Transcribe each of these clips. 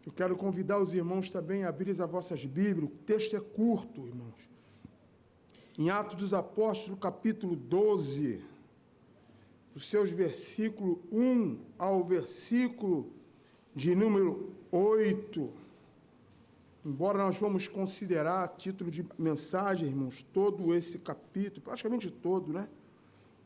Eu quero convidar os irmãos também a abrirem as vossas Bíblias. O texto é curto, irmãos. Em Atos dos Apóstolos, capítulo 12, os seus versículos 1 ao versículo de número 8. Embora nós vamos considerar a título de mensagem, irmãos, todo esse capítulo, praticamente todo, né?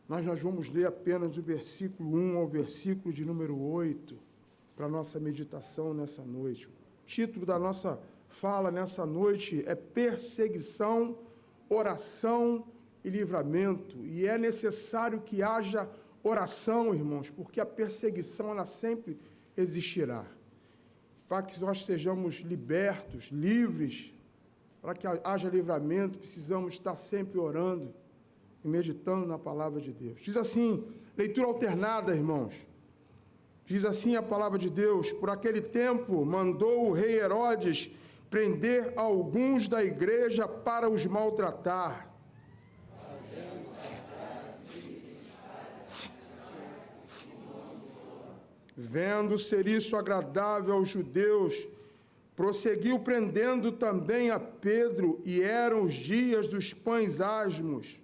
Mas nós vamos ler apenas o versículo 1 ao versículo de número 8. Para a nossa meditação nessa noite. O título da nossa fala nessa noite é Perseguição, Oração e Livramento. E é necessário que haja oração, irmãos, porque a perseguição ela sempre existirá. Para que nós sejamos libertos, livres, para que haja livramento, precisamos estar sempre orando e meditando na palavra de Deus. Diz assim, leitura alternada, irmãos. Diz assim a palavra de Deus: por aquele tempo mandou o rei Herodes prender alguns da igreja para os maltratar. Vendo ser isso agradável aos judeus, prosseguiu prendendo também a Pedro, e eram os dias dos pães asmos.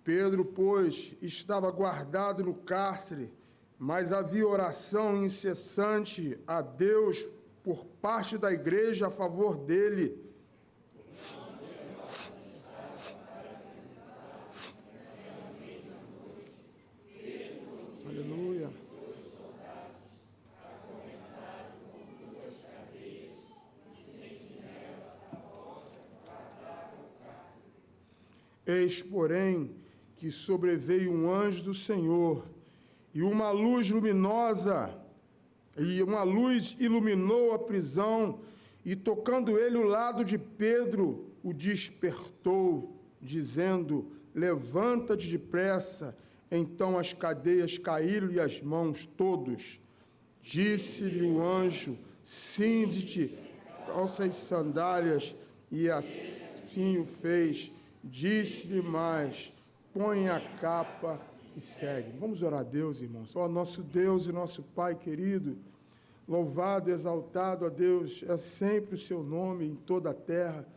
Pedro, pois, estava guardado no cárcere, mas havia oração incessante a Deus por parte da igreja a favor dele. Aleluia. Eis, porém, que sobreveio um anjo do Senhor, e uma luz iluminou a prisão, e tocando ele o lado de Pedro, o despertou, dizendo: levanta-te depressa. Então as cadeias caíram-lhe as mãos todos. Disse-lhe o anjo: cinge-te, calça as sandálias, e assim o fez. Disse-lhe mais: põe a capa e segue. Vamos orar a Deus, irmãos. Ó nosso Deus e nosso Pai querido, louvado e exaltado, ó Deus, é sempre o seu nome em toda a terra.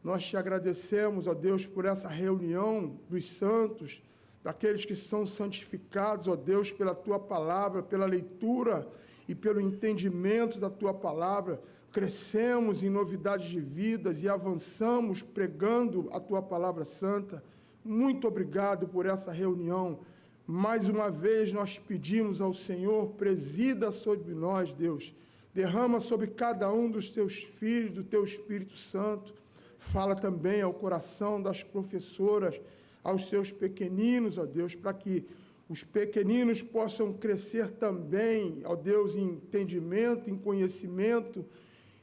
Nós te agradecemos, ó Deus, por essa reunião dos santos, daqueles que são santificados, ó Deus, pela tua palavra, pela leitura e pelo entendimento da tua palavra. Crescemos em novidades de vidas e avançamos pregando a tua palavra santa. Muito obrigado por essa reunião. Mais uma vez nós pedimos ao Senhor, presida sobre nós, Deus. Derrama sobre cada um dos teus filhos, do teu Espírito Santo. Fala também ao coração das professoras, aos seus pequeninos, ó Deus, para que os pequeninos possam crescer também, ó Deus, em entendimento, em conhecimento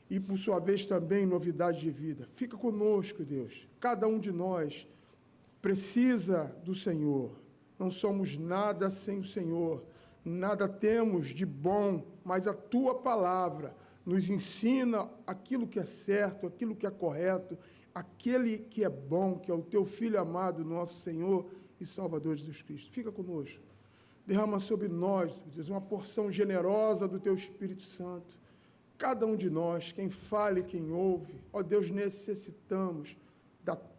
e, por sua vez, também em novidade de vida. Fica conosco, Deus. Cada um de nós precisa do Senhor. Não somos nada sem o Senhor. Nada temos de bom, mas a tua palavra nos ensina aquilo que é certo, aquilo que é correto, aquele que é bom, que é o teu Filho amado, nosso Senhor e Salvador Jesus Cristo. Fica conosco. Derrama sobre nós, Deus, uma porção generosa do teu Espírito Santo. Cada um de nós, quem fala e quem ouve, ó Deus, necessitamos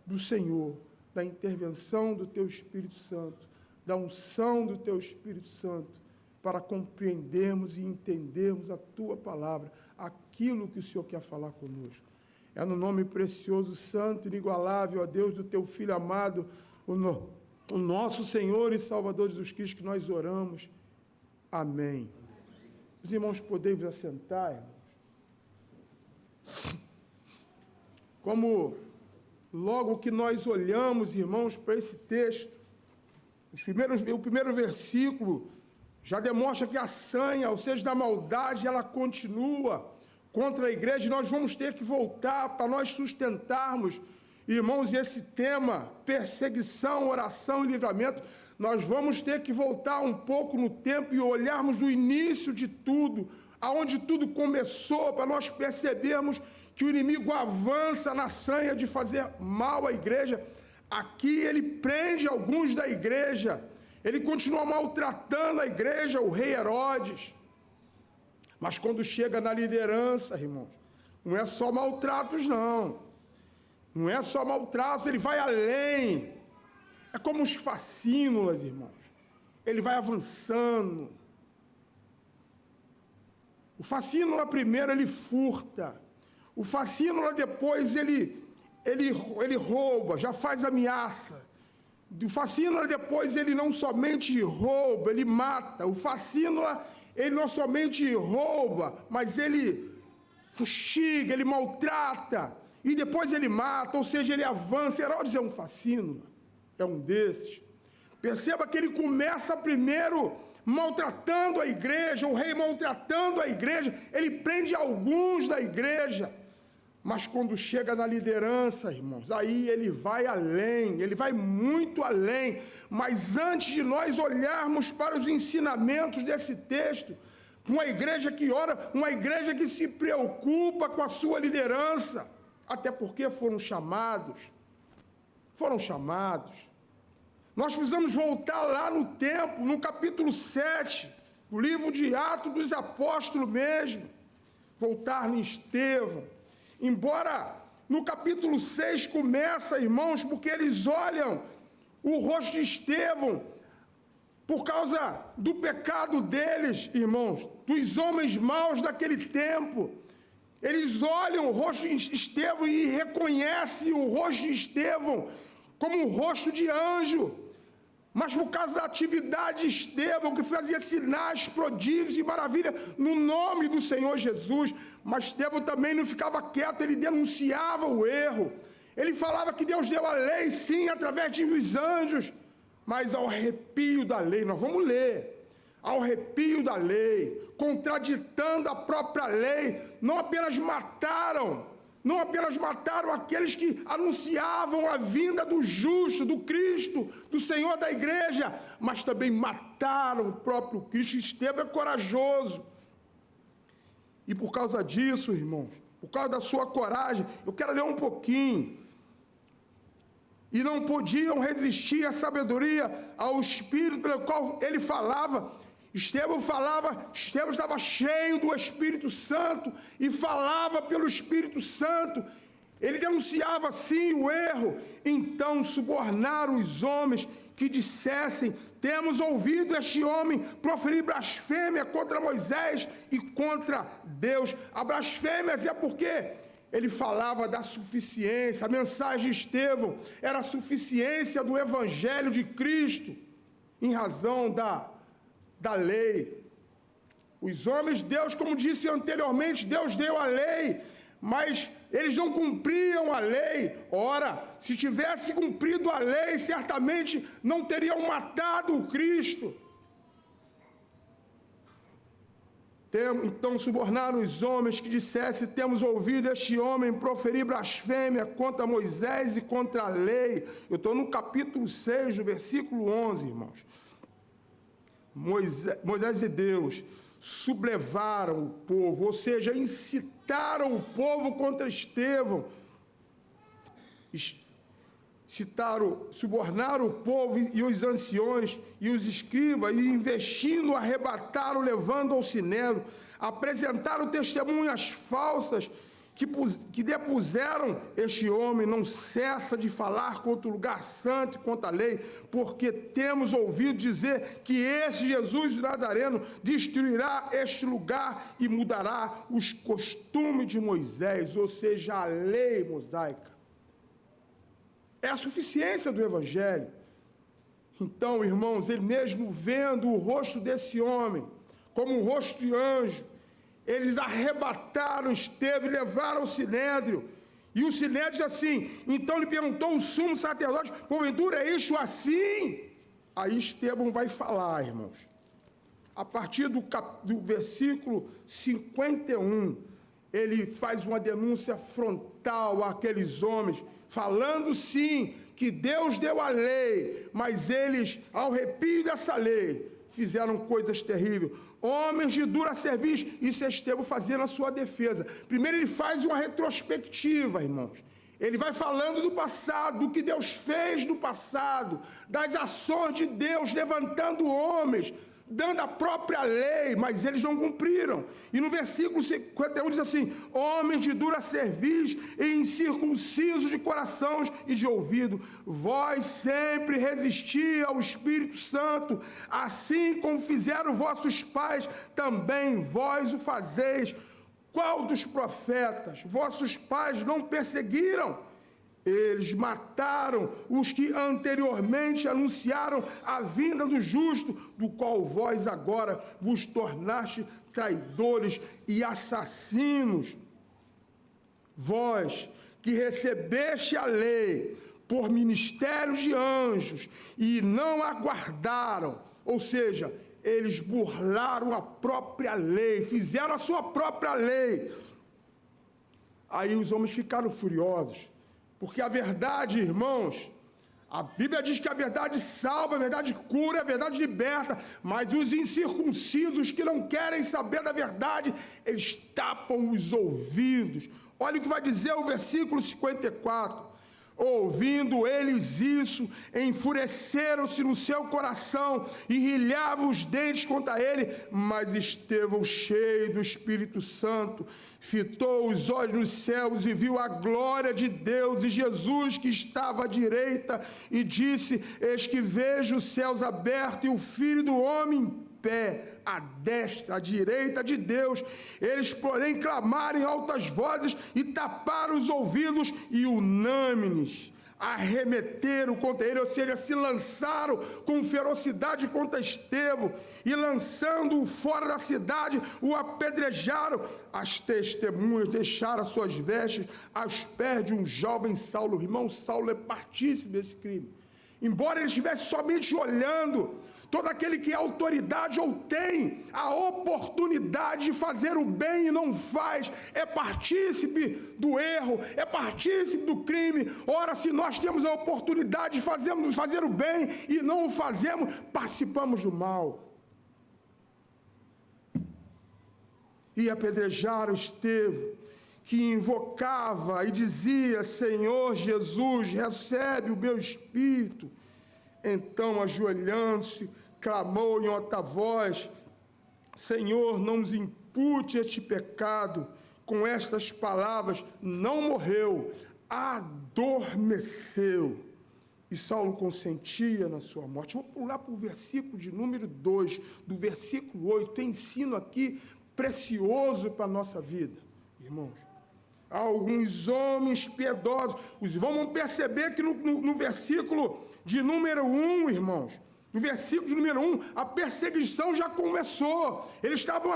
do Senhor, da intervenção do teu Espírito Santo, da unção do teu Espírito Santo, para compreendermos e entendermos a tua palavra, aquilo que o Senhor quer falar conosco. É no nome precioso, santo, inigualável, ó Deus, do teu Filho amado, o nosso Senhor e Salvador Jesus Cristo, que nós oramos. Amém. Os irmãos podem vos assentar, irmãos. Como logo que nós olhamos, irmãos, para esse texto, o primeiro versículo já demonstra que a sanha, ou seja, da maldade, ela continua contra a igreja, e nós vamos ter que voltar para nós sustentarmos, irmãos, esse tema, perseguição, oração e livramento, Nós vamos ter que voltar um pouco no tempo e olharmos do início de tudo, aonde tudo começou, para nós percebermos que o inimigo avança na sanha de fazer mal à igreja. Aqui ele prende alguns da igreja, ele continua maltratando a igreja, o rei Herodes. Mas quando chega na liderança, irmãos, não é só maltratos, não. Não é só maltratos, ele vai além. É como os facínolas, irmãos. Ele vai avançando. O facínula primeiro, ele furta. O facínula depois, ele rouba, já faz ameaça. O facínula depois, ele não somente rouba, ele mata. O facínula, ele não somente rouba, mas ele fustiga, ele maltrata. E depois ele mata, ou seja, ele avança. Herodes é um facínula, é um desses. Perceba que ele começa primeiro maltratando a igreja, o rei maltratando a igreja, ele prende alguns da igreja. Mas quando chega na liderança, irmãos, aí ele vai além, ele vai muito além. Mas antes de nós olharmos para os ensinamentos desse texto, uma igreja que ora, uma igreja que se preocupa com a sua liderança, até porque foram chamados. Nós precisamos voltar lá no tempo, no capítulo 7, do livro de Atos dos Apóstolos mesmo, voltar em Estevão. Embora no capítulo 6 começa, irmãos, porque eles olham o rosto de Estevão, por causa do pecado deles, irmãos, dos homens maus daquele tempo. Eles olham o rosto de Estevão e reconhecem o rosto de Estevão como um rosto de anjo. Mas por causa da atividade de Estevão, que fazia sinais, prodígios e maravilhas no nome do Senhor Jesus, mas Estevão também não ficava quieto, ele denunciava o erro. Ele falava que Deus deu a lei, sim, através de os anjos, mas ao arrepio da lei, nós vamos ler, ao arrepio da lei, contraditando a própria lei, não apenas mataram aqueles que anunciavam a vinda do justo, do Cristo, do Senhor da igreja, mas também mataram o próprio Cristo. Estevão é corajoso. E por causa disso, irmãos, por causa da sua coragem, eu quero ler um pouquinho. E não podiam resistir à sabedoria, ao Espírito pelo qual ele falava. Estevão estava cheio do Espírito Santo e falava pelo Espírito Santo. Ele denunciava, sim, o erro. Então subornaram os homens que dissessem: temos ouvido este homem proferir blasfêmia contra Moisés e contra Deus. A blasfêmias é porque ele falava da suficiência. A mensagem de Estevão era a suficiência do Evangelho de Cristo, em razão da lei. Os homens, Deus, como disse anteriormente, Deus deu a lei, mas eles não cumpriam a lei. Ora, se tivesse cumprido a lei, certamente não teriam matado o Cristo. Então subornaram os homens que dissessem: temos ouvido este homem proferir blasfêmia contra Moisés e contra a lei. Eu estou no capítulo 6, no versículo 11, irmãos. Moisés e Deus sublevaram o povo, ou seja, incitaram o povo contra Estevão. Subornaram o povo e os anciões e os escribas, e investindo, arrebataram, levando ao sinédrio, apresentaram testemunhas falsas que depuseram: este homem não cessa de falar contra o lugar santo e contra a lei, porque temos ouvido dizer que esse Jesus de Nazareno destruirá este lugar e mudará os costumes de Moisés, ou seja, a lei mosaica. É a suficiência do Evangelho. Então, irmãos, ele mesmo vendo o rosto desse homem como um rosto de anjo, eles arrebataram Estevão e levaram ao sinédrio. E o sinédrio diz assim: então lhe perguntou o sumo sacerdote: porventura é isso assim? Aí Estevão vai falar, irmãos. A partir do versículo 51, ele faz uma denúncia frontal àqueles homens, falando sim que Deus deu a lei, mas eles, ao arrepio dessa lei, fizeram coisas terríveis. Homens de dura cerviz, isso é Estevão fazendo a sua defesa. Primeiro ele faz uma retrospectiva, irmãos. Ele vai falando do passado, do que Deus fez no passado, das ações de Deus, levantando homens, dando a própria lei, mas eles não cumpriram. E no versículo 51 diz assim: homens de dura cerviz e incircuncisos de corações e de ouvido, vós sempre resisti ao Espírito Santo, assim como fizeram vossos pais, também vós o fazeis. Qual dos profetas vossos pais não perseguiram? Eles mataram os que anteriormente anunciaram a vinda do justo, do qual vós agora vos tornaste traidores e assassinos. Vós que recebeste a lei por ministério de anjos e não a guardaram, ou seja, eles burlaram a própria lei, fizeram a sua própria lei. Aí os homens ficaram furiosos, porque a verdade, irmãos, a Bíblia diz que a verdade salva, a verdade cura, a verdade liberta, mas os incircuncisos que não querem saber da verdade, eles tapam os ouvidos. Olha o que vai dizer o versículo 54. Ouvindo eles isso, enfureceram-se no seu coração e rilhavam os dentes contra ele, mas Estevão, cheio do Espírito Santo, fitou os olhos nos céus e viu a glória de Deus e Jesus que estava à direita, e disse: eis que vejo os céus abertos e o Filho do Homem em pé, à destra, à direita de Deus. Eles, porém, clamaram em altas vozes e taparam os ouvidos e, unânimes, arremeteram contra ele, ou seja, se lançaram com ferocidade contra Estevão, e lançando-o fora da cidade, o apedrejaram. As testemunhas deixaram as suas vestes aos pés de um jovem Saulo. Irmão, Saulo é partícipe desse crime. Embora ele estivesse somente olhando, todo aquele que é autoridade ou tem a oportunidade de fazer o bem e não faz, é partícipe do erro, é partícipe do crime. Ora, se nós temos a oportunidade de fazer o bem e não o fazemos, participamos do mal. E apedrejaram Estevão, que invocava e dizia: Senhor Jesus, recebe o meu espírito. Então, ajoelhando-se, clamou em alta voz: Senhor, não nos impute este pecado. Com estas palavras, não morreu, adormeceu. E Saulo consentia na sua morte. Vou pular para o versículo de número 2, do versículo 8. Tem ensino aqui precioso para a nossa vida, irmãos. Alguns homens piedosos. Vamos perceber que no versículo de número 1, irmãos, no versículo de número 1, a perseguição já começou. Eles estavam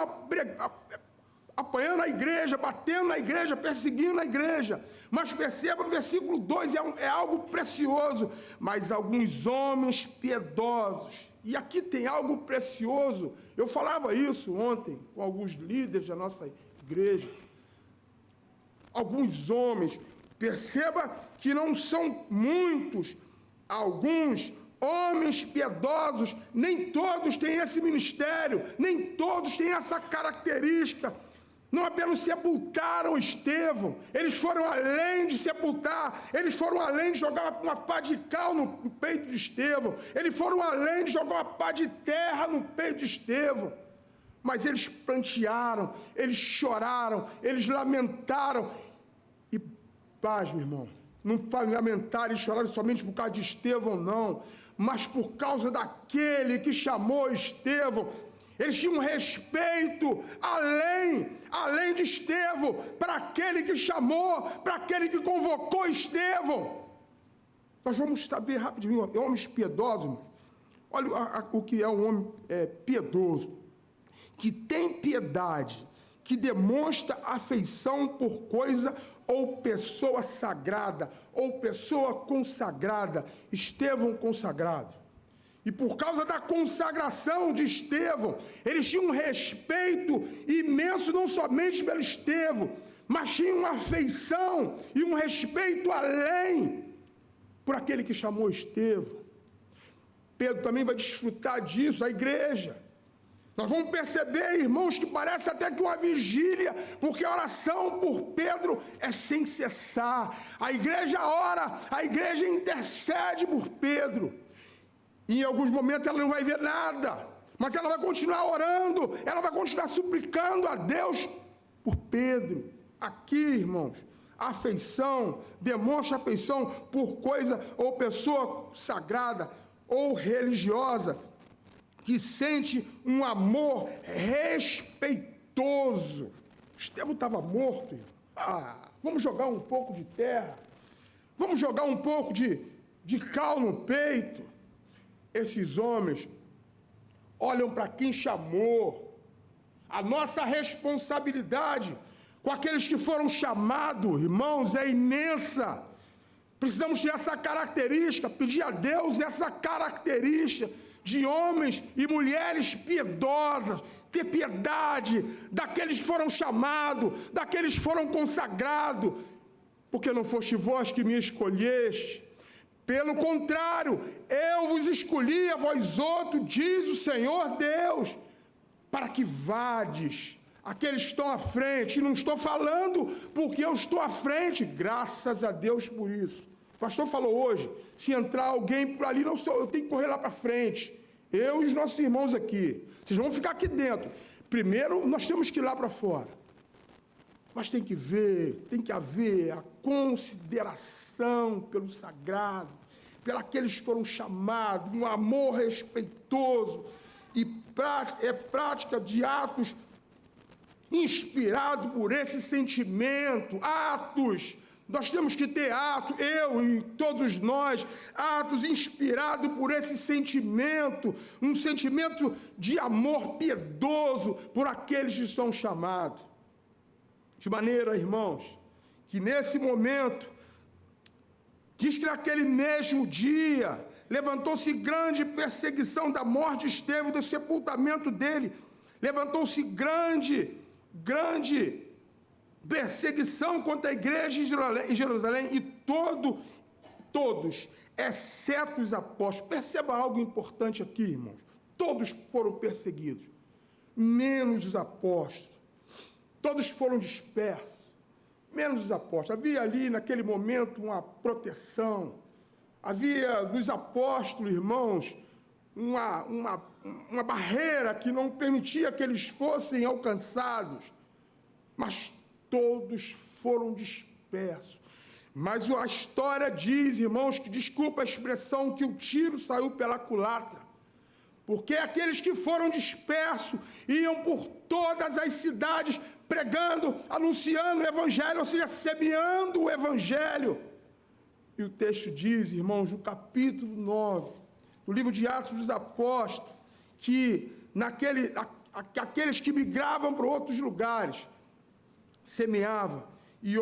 apanhando a igreja, batendo na igreja, perseguindo a igreja. Mas perceba, no versículo 2 é algo precioso. Mas alguns homens piedosos. E aqui tem algo precioso. Eu falava isso ontem com alguns líderes da nossa igreja. Alguns homens, perceba que não são muitos, alguns homens piedosos, nem todos têm esse ministério, nem todos têm essa característica. Não apenas sepultaram Estevão, eles foram além de sepultar, eles foram além de jogar uma pá de cal no peito de Estevão, eles foram além de jogar uma pá de terra no peito de Estevão. Mas eles prantearam, eles choraram, eles lamentaram. E paz, meu irmão, não faz lamentar e chorar somente por causa de Estevão, não, mas por causa daquele que chamou Estevão. Eles tinham um respeito além de Estevão, para aquele que chamou, para aquele que convocou Estevão. Nós vamos saber rapidinho, homens piedosos. Olha o que é um homem piedoso, que tem piedade, que demonstra afeição por coisa ou pessoa sagrada, ou pessoa consagrada. Estevão consagrado. E por causa da consagração de Estevão, eles tinham um respeito imenso, não somente pelo Estevão, mas tinham uma afeição e um respeito além. por aquele que chamou Estevão. Pedro também vai desfrutar disso, a igreja. Nós vamos perceber, irmãos, que parece até que uma vigília, porque a oração por Pedro é sem cessar. A igreja ora, a igreja intercede por Pedro. E em alguns momentos ela não vai ver nada, mas ela vai continuar orando, ela vai continuar suplicando a Deus por Pedro. Aqui, irmãos, a afeição, demonstra afeição por coisa ou pessoa sagrada ou religiosa, que sente um amor respeitoso. Estevão estava morto. Vamos jogar um pouco de terra, vamos jogar um pouco de cal no peito. Esses homens olham para quem chamou. A nossa responsabilidade com aqueles que foram chamados, irmãos, é imensa. Precisamos ter essa característica, pedir a Deus essa característica de homens e mulheres piedosas, ter piedade daqueles que foram chamados, daqueles que foram consagrados, porque não foste vós que me escolheste, pelo contrário, eu vos escolhi a vós outros, diz o Senhor Deus, para que vades, aqueles que estão à frente, e não estou falando porque eu estou à frente, graças a Deus por isso. O pastor falou hoje, se entrar alguém por ali, eu tenho que correr lá para frente. Eu e os nossos irmãos aqui. Vocês vão ficar aqui dentro. Primeiro, nós temos que ir lá para fora. Mas tem que haver a consideração pelo sagrado, pelos que foram chamados, um amor respeitoso, e prática de atos inspirados por esse sentimento, atos. Nós temos que ter atos, eu e todos nós, atos inspirados por esse sentimento, um sentimento de amor piedoso por aqueles que são chamados. De maneira, irmãos, que nesse momento, diz que naquele mesmo dia, levantou-se grande perseguição da morte de Estevão, do sepultamento dele, levantou-se grande perseguição contra a igreja em Jerusalém, e todos, exceto os apóstolos, perceba algo importante aqui, irmãos, todos foram perseguidos, menos os apóstolos, todos foram dispersos, menos os apóstolos. Havia ali, naquele momento, uma proteção, havia nos apóstolos, irmãos, uma barreira que não permitia que eles fossem alcançados, mas todos foram dispersos. Mas a história diz, irmãos, que, desculpa a expressão, que o tiro saiu pela culatra, porque aqueles que foram dispersos iam por todas as cidades pregando, anunciando o evangelho, ou seja, semeando o evangelho. E o texto diz, irmãos, no capítulo 9, do livro de Atos dos Apóstolos, que aqueles que migravam para outros lugares, semeava, e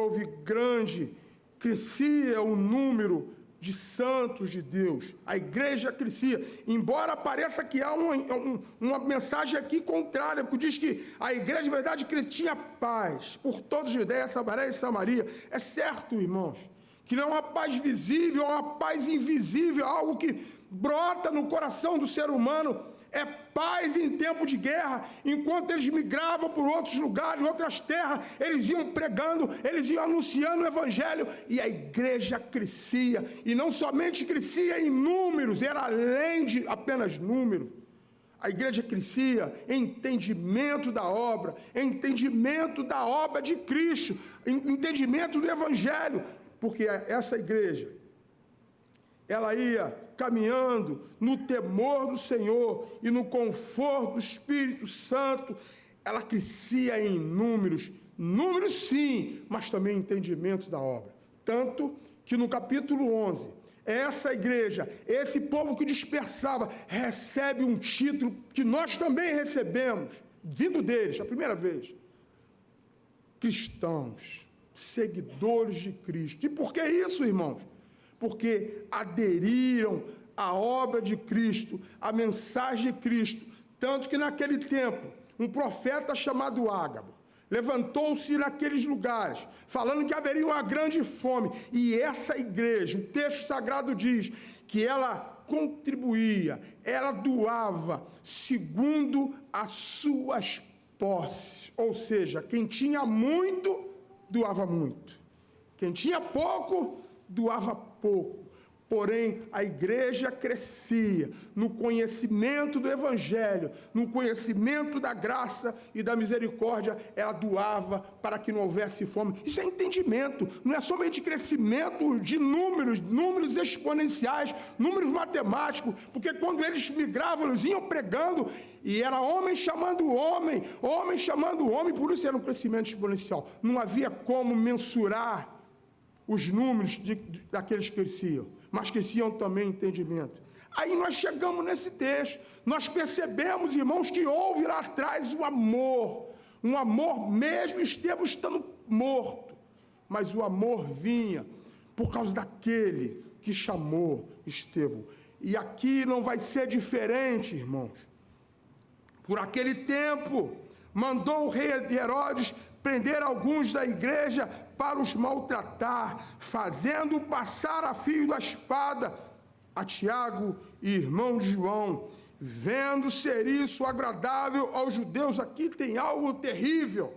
crescia o número de santos de Deus, a igreja crescia, embora pareça que há uma mensagem aqui contrária, porque diz que a igreja, de verdade, tinha paz por toda a Judeia, Samaria. É certo, irmãos, que não é uma paz visível, é uma paz invisível, algo que brota no coração do ser humano. É paz em tempo de guerra. Enquanto eles migravam por outros lugares, outras terras, eles iam pregando, eles iam anunciando o evangelho, e a igreja crescia, e não somente crescia em números, era além de apenas número. A igreja crescia em entendimento da obra de Cristo, em entendimento do evangelho, porque essa igreja, ela ia caminhando no temor do Senhor e no conforto do Espírito Santo. Ela crescia em números sim, mas também em entendimento da obra. Tanto que no capítulo 11, essa igreja, esse povo que dispersava, recebe um título que nós também recebemos, vindo deles, a primeira vez. Cristãos, seguidores de Cristo. E por que isso, irmãos? Porque aderiram à obra de Cristo, à mensagem de Cristo. Tanto que naquele tempo, um profeta chamado Ágabo levantou-se naqueles lugares, falando que haveria uma grande fome. E essa igreja, o texto sagrado diz que ela contribuía, ela doava segundo as suas posses. Ou seja, quem tinha muito, doava muito. Quem tinha pouco, doava pouco. Porém, a igreja crescia no conhecimento do Evangelho, no conhecimento da graça e da misericórdia, ela doava para que não houvesse fome. Isso é entendimento, não é somente crescimento de números exponenciais, números matemáticos, porque quando eles migravam, eles iam pregando, e era homem chamando homem, por isso era um crescimento exponencial. Não havia como mensurar os números daqueles que cresciam, mas cresciam também entendimento. Aí nós chegamos nesse texto, nós percebemos, irmãos, que houve lá atrás um amor mesmo Estevão estando morto, mas o amor vinha por causa daquele que chamou Estevão. E aqui não vai ser diferente, irmãos. Por aquele tempo, mandou o rei Herodes prender alguns da igreja para os maltratar, fazendo passar a fio da espada a Tiago e irmão de João, vendo ser isso agradável aos judeus. Aqui tem algo terrível.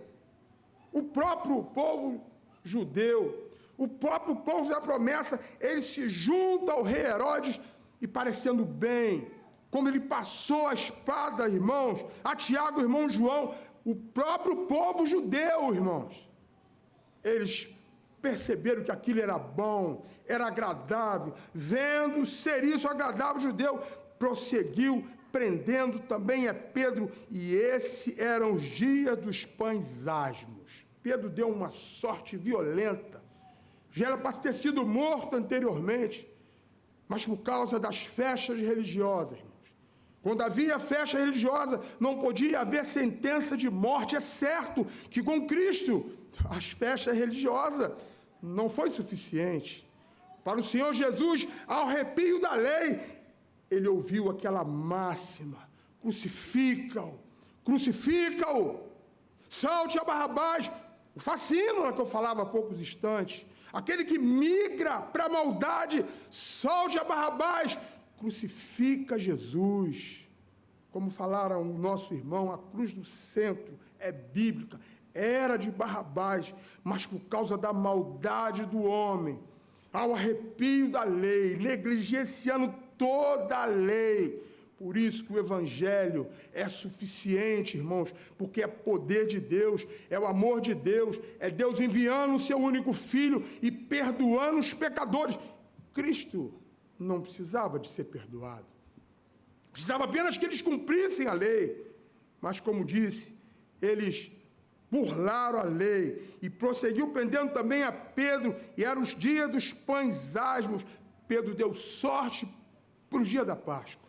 O próprio povo judeu, o próprio povo da promessa, ele se junta ao rei Herodes e, parecendo bem, como ele passou a espada, irmãos, a Tiago, irmão João, o próprio povo judeu, irmãos, eles perceberam que aquilo era bom, era agradável, vendo ser isso agradável, o judeu prosseguiu, prendendo também a Pedro, e esses eram os dias dos pães asmos. Pedro deu uma sorte violenta, já era para ter sido morto anteriormente, mas por causa das festas religiosas, irmãos. Quando havia festa religiosa, não podia haver sentença de morte. É certo que com Cristo, as festas religiosas não foi suficiente. Para o Senhor Jesus, ao arrepio da lei, ele ouviu aquela máxima: crucifica-o, crucifica-o, solte a Barrabás. O fascínio que eu falava há poucos instantes, aquele que migra para a maldade, solte a Barrabás, crucifica Jesus. Como falaram o nosso irmão, a cruz do centro é bíblica, era de Barrabás, mas por causa da maldade do homem, ao arrepio da lei, negligenciando toda a lei. Por isso que o Evangelho é suficiente, irmãos, porque é poder de Deus, é o amor de Deus, é Deus enviando o seu único Filho e perdoando os pecadores. Cristo não precisava de ser perdoado, precisava apenas que eles cumprissem a lei, mas como disse, eles burlaram a lei e prosseguiu prendendo também a Pedro, e eram os dias dos pães asmos. Pedro deu sorte para o dia da Páscoa,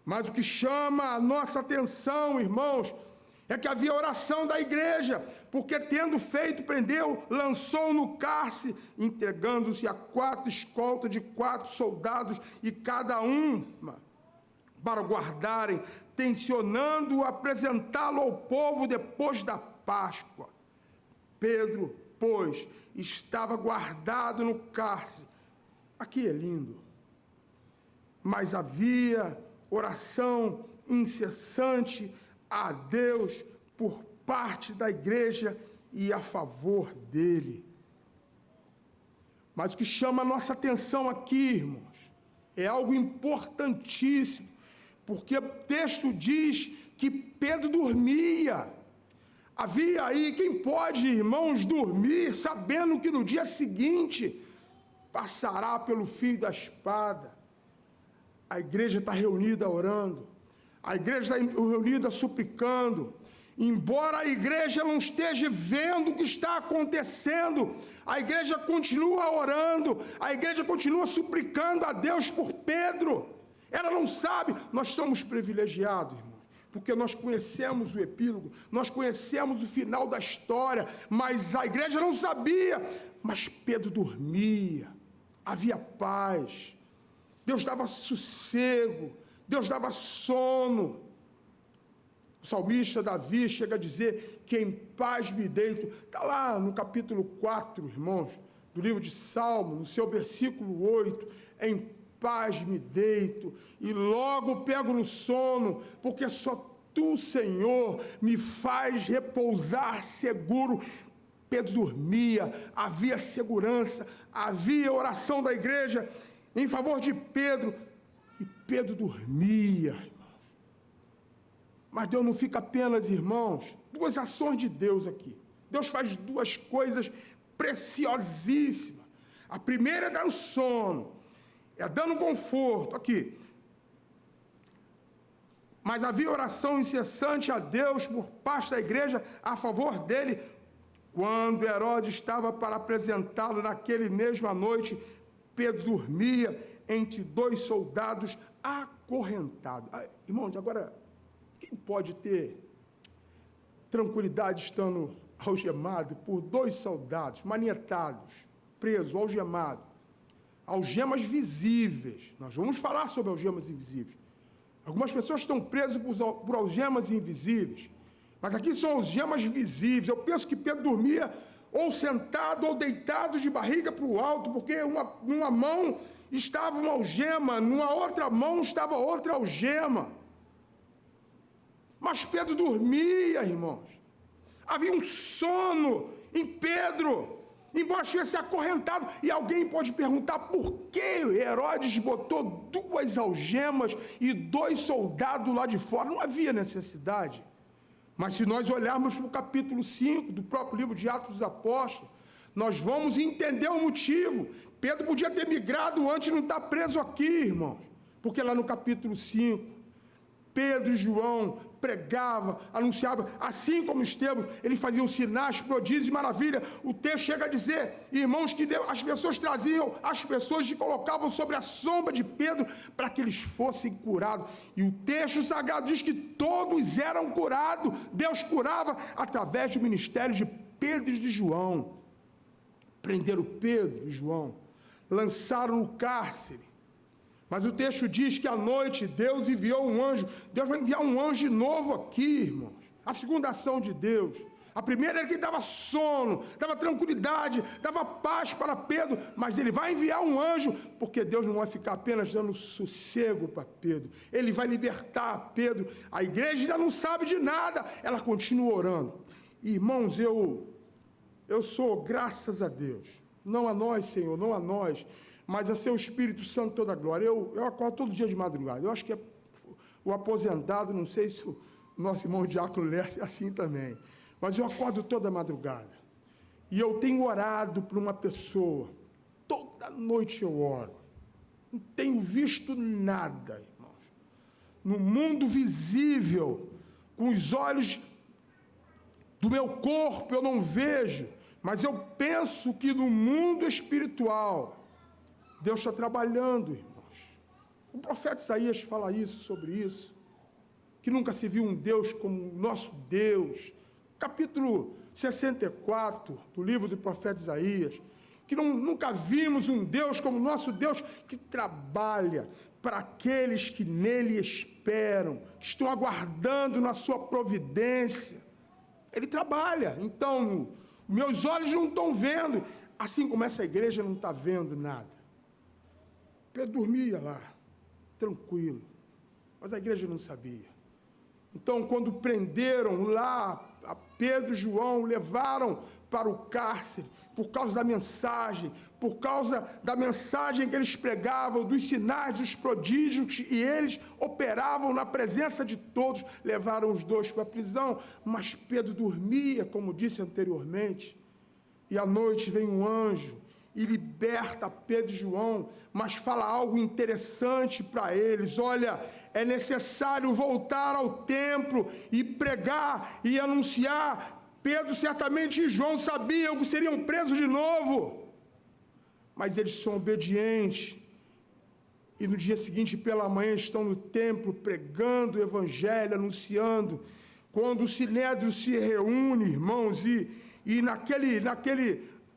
mas o que chama a nossa atenção, irmãos, é que havia oração da igreja, porque tendo feito, prendeu, lançou no cárcere, entregando-se a 4 escoltas de 4 soldados, e cada uma para guardarem, tencionando apresentá-lo ao povo depois da Páscoa. Pedro, pois, estava guardado no cárcere. Aqui é lindo. Mas havia oração incessante a Deus por parte da igreja e a favor dele. Mas o que chama a nossa atenção aqui, irmãos, é algo importantíssimo, porque o texto diz que Pedro dormia. Havia aí, quem pode, irmãos, dormir sabendo que no dia seguinte passará pelo fio da espada? A igreja está reunida orando, a igreja está reunida suplicando. Embora a igreja não esteja vendo o que está acontecendo, a igreja continua orando, a igreja continua suplicando a Deus por Pedro. Ela não sabe. Nós somos privilegiados, irmãos, porque nós conhecemos o epílogo, nós conhecemos o final da história, mas a igreja não sabia. Mas Pedro dormia, havia paz, Deus dava sossego, Deus dava sono. O salmista Davi chega a dizer que em paz me deito. Está lá no capítulo 4, irmãos, do livro de Salmo, no seu versículo 8, em paz me deito e logo pego no sono, porque só tu, Senhor, me faz repousar seguro. Pedro dormia, havia segurança, havia oração da igreja em favor de Pedro, e Pedro dormia, irmãos. Mas Deus não fica apenas, irmãos, duas ações de Deus aqui. Deus faz duas coisas preciosíssimas. A primeira é dar o sono, é dando conforto, aqui. Mas havia oração incessante a Deus por parte da igreja a favor dele. Quando Herodes estava para apresentá-lo naquele mesma noite, Pedro dormia entre dois soldados acorrentados. Irmãos, agora, quem pode ter tranquilidade estando algemado por dois soldados, manietados, presos, algemados? Algemas visíveis. Nós vamos falar sobre algemas invisíveis. Algumas pessoas estão presas por algemas invisíveis, mas aqui são algemas visíveis. Eu penso que Pedro dormia ou sentado ou deitado de barriga para o alto, porque numa mão estava uma algema, numa outra mão estava outra algema. Mas Pedro dormia, irmãos. Havia um sono em Pedro, embora estivesse acorrentado. E alguém pode perguntar por que Herodes botou duas algemas e dois soldados lá de fora? Não havia necessidade. Mas se nós olharmos para o capítulo 5 do próprio livro de Atos dos Apóstolos, nós vamos entender o motivo. Pedro podia ter migrado antes de não estar preso aqui, irmãos. Porque lá no capítulo 5, Pedro e João pregava, anunciava, assim como Estevão, eles faziam sinais, prodígios e maravilha. O texto chega a dizer, irmãos, que as pessoas traziam, as pessoas se colocavam sobre a sombra de Pedro para que eles fossem curados. E o texto sagrado diz que todos eram curados. Deus curava através do ministério de Pedro e de João. Prenderam Pedro e João, lançaram no cárcere. Mas o texto diz que à noite Deus enviou um anjo. Deus vai enviar um anjo novo aqui, irmãos. A segunda ação de Deus. A primeira era que dava sono, dava tranquilidade, dava paz para Pedro. Mas ele vai enviar um anjo, porque Deus não vai ficar apenas dando sossego para Pedro. Ele vai libertar Pedro. A igreja ainda não sabe de nada. Ela continua orando. Irmãos, eu sou, graças a Deus, não a nós, Senhor, não a nós, mas a seu Espírito Santo toda a glória. Eu acordo todo dia de madrugada. Eu acho que o aposentado, não sei se o nosso irmão Diácono Lércio é assim também, mas eu acordo toda madrugada. E eu tenho orado por uma pessoa. Toda noite eu oro. Não tenho visto nada, irmãos. No mundo visível, com os olhos do meu corpo eu não vejo, mas eu penso que no mundo espiritual Deus está trabalhando, irmãos. O profeta Isaías fala sobre isso, que nunca se viu um Deus como o nosso Deus. Capítulo 64 do livro do profeta Isaías, que nunca vimos um Deus como o nosso Deus, que trabalha para aqueles que nele esperam, que estão aguardando na sua providência. Ele trabalha. Então, meus olhos não estão vendo, assim como essa igreja não está vendo nada. Pedro dormia lá, tranquilo, mas a igreja não sabia. Então, quando prenderam lá a Pedro e João, levaram para o cárcere, por causa da mensagem que eles pregavam, dos sinais, dos prodígios, e eles operavam na presença de todos, levaram os dois para a prisão, mas Pedro dormia, como disse anteriormente, e à noite vem um anjo, e liberta Pedro e João, mas fala algo interessante para eles. Olha, é necessário voltar ao templo e pregar e anunciar. Pedro certamente e João sabiam que seriam presos de novo, mas eles são obedientes. E no dia seguinte, pela manhã, estão no templo pregando o evangelho, anunciando. Quando o sinédrio se reúne, irmãos, e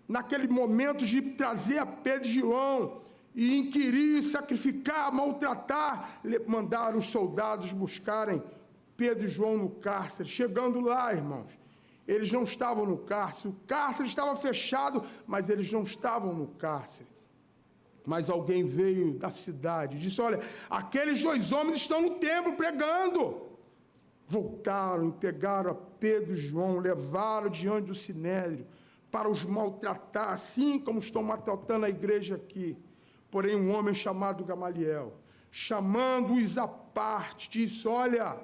naquele momento de trazer a Pedro e João e inquirir, sacrificar, maltratar, mandaram os soldados buscarem Pedro e João no cárcere. Chegando lá, irmãos, eles não estavam no cárcere. O cárcere estava fechado, mas eles não estavam no cárcere. Mas alguém veio da cidade e disse: olha, aqueles 2 homens estão no templo pregando. Voltaram e pegaram a Pedro e João, levaram diante do sinédrio para os maltratar, assim como estão maltratando a igreja aqui. Porém, um homem chamado Gamaliel, chamando-os à parte, disse: olha,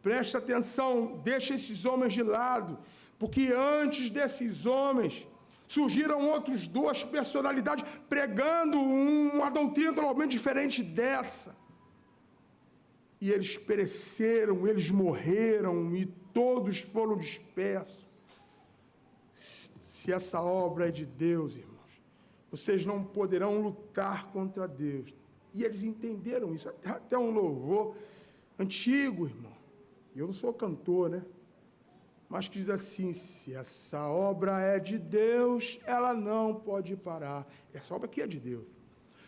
presta atenção, deixa esses homens de lado, porque antes desses homens surgiram outros 2 personalidades pregando uma doutrina totalmente diferente dessa. E eles pereceram, eles morreram e todos foram dispersos. Se essa obra é de Deus, irmãos, vocês não poderão lutar contra Deus. E eles entenderam isso. Até um louvor antigo, irmão. Eu não sou cantor, né? Mas que diz assim: se essa obra é de Deus, ela não pode parar. Essa obra aqui é de Deus.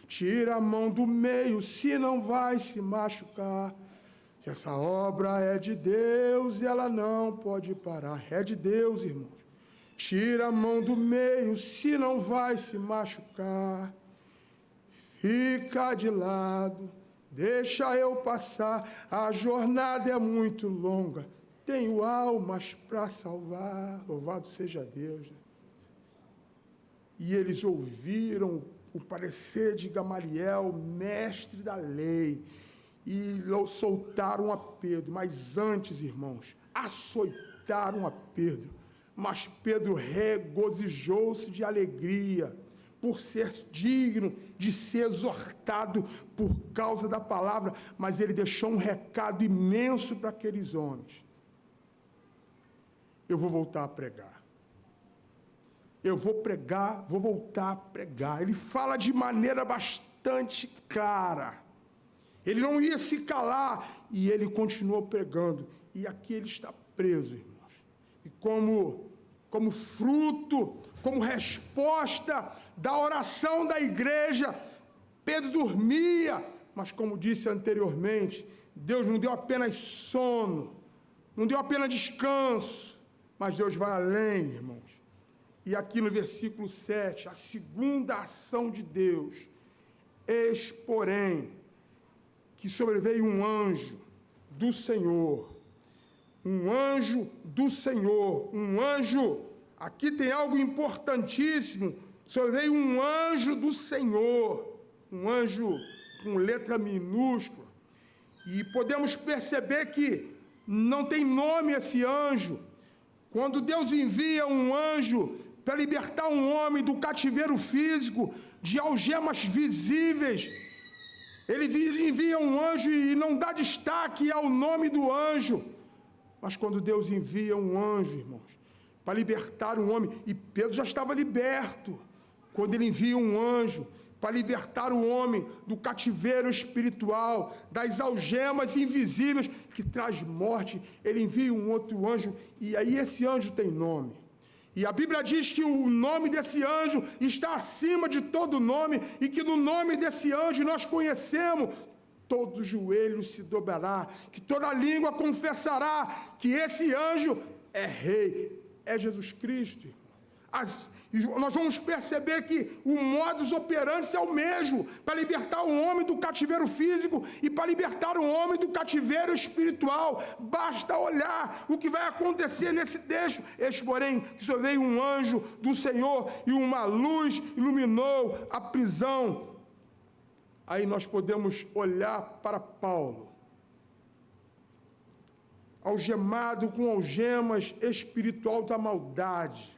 Tira a mão do meio, se não vai se machucar. Se essa obra é de Deus, ela não pode parar. É de Deus, irmãos. Tira a mão do meio, se não vai se machucar. Fica de lado, deixa eu passar. A jornada é muito longa. Tenho almas para salvar. Louvado seja Deus. E eles ouviram o parecer de Gamaliel, mestre da lei, e soltaram a Pedro. Mas antes, irmãos, açoitaram a Pedro. Mas Pedro regozijou-se de alegria por ser digno de ser exortado por causa da palavra. Mas ele deixou um recado imenso para aqueles homens: eu vou voltar a pregar. Eu vou pregar, vou voltar a pregar. Ele fala de maneira bastante clara. Ele não ia se calar, e ele continuou pregando. E aqui ele está preso, irmãos. E como fruto, como resposta da oração da igreja, Pedro dormia. Mas como disse anteriormente, Deus não deu apenas sono, não deu apenas descanso, mas Deus vai além, irmãos. E aqui no versículo 7, a segunda ação de Deus: eis, porém, que sobreveio um anjo do Senhor. Um anjo do Senhor. Um anjo, aqui tem algo importantíssimo. Sobreveio um anjo do Senhor. Um anjo com letra minúscula. E podemos perceber que não tem nome esse anjo. Quando Deus envia um anjo para libertar um homem do cativeiro físico, de algemas visíveis, ele envia um anjo e não dá destaque ao nome do anjo. Mas quando Deus envia um anjo, irmãos, para libertar um homem, e Pedro já estava liberto, quando ele envia um anjo para libertar o homem do cativeiro espiritual, das algemas invisíveis que traz morte, ele envia um outro anjo, e aí esse anjo tem nome. E a Bíblia diz que o nome desse anjo está acima de todo nome, e que no nome desse anjo nós conhecemos, todo joelho se dobrará, que toda língua confessará que esse anjo é rei, é Jesus Cristo. Nós vamos perceber que o modus operandi é o mesmo, para libertar o homem do cativeiro físico e para libertar o homem do cativeiro espiritual. Basta olhar o que vai acontecer nesse texto. Eis, porém, que só veio um anjo do Senhor e uma luz iluminou a prisão. Aí nós podemos olhar para Paulo, algemado com algemas espiritual da maldade.